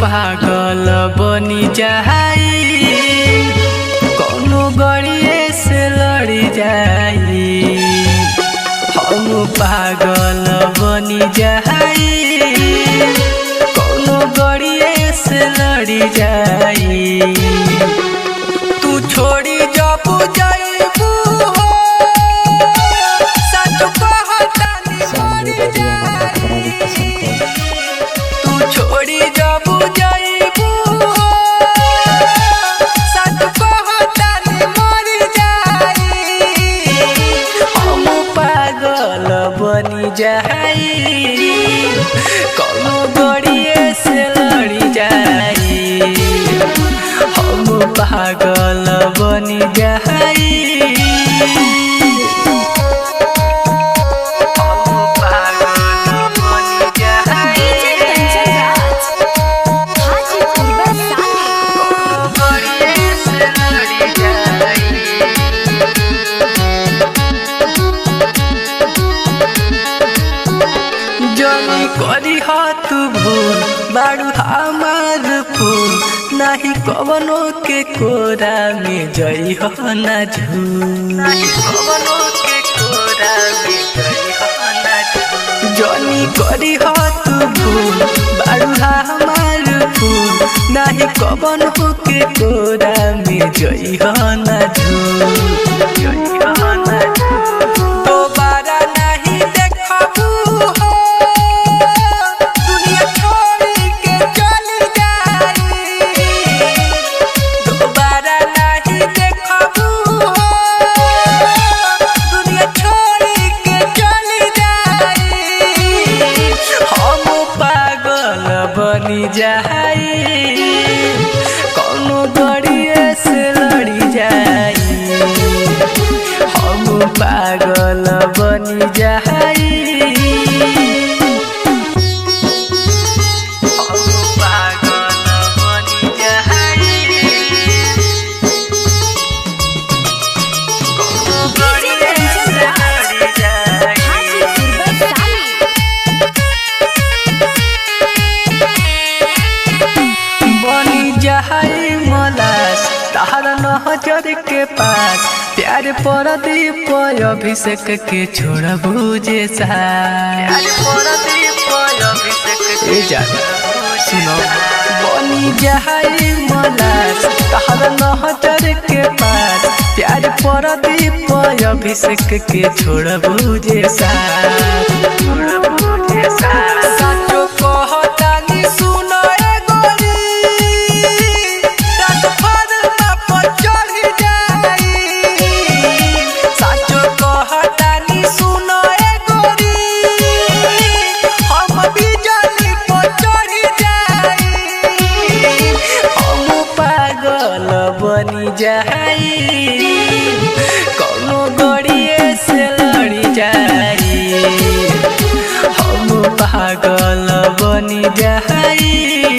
पागल बनी जाई कौनो गड़िए से लड़ी जाई। हम पागल बनी जाई कौनो गड़िए से लड़ी जाई। तू छोड़ी जब जाइबू हो सच कहतानी मर जाई। तू छोड़ी जब जाइबू हो सच कहतानी मर जाई। हम पागल बनी जाई कौनो गड़िए से लड़ी जाई। हम पागल बनी जाई। जनी करी तू भूल बारू हमार फूल नहीं कवनो के कोरा में जई हो ना झूल। जनी करी तू भूल बारू हमार फूल नहीं कवनो के कोरा में जई हो ना झूल। दोबारा नहीं देखबू हो दुनिया छोड़ के चली जाई। दोबारा नहीं देखबू हो दुनिया छोड़ के चली जाई। हम पागल बनी जाई कौनो गड़िए से लड़ी जाई। हम पागल बनी जाई। हम पागल बनी जाई कौनो गड़िए से लड़ी जाई। बनी जाई मलास तहरा नजर के पास प्यार परदीप अभिषेक के छोड़बू जे सुनो। बनी जाई मलास तहरा नजर के पास प्यार परदीप अभिषेक के छोड़बू जे साचो कहतानी सुनो ए गोरी रात फरमा पर चढ़ जाई। साचो कहतानी सुनो ए गोरी हम बिजली पर चढ़ जाई। हम पागल बनी जाई कौनो गड़िए से लड़ी जाई। हम पागल बनी जाई।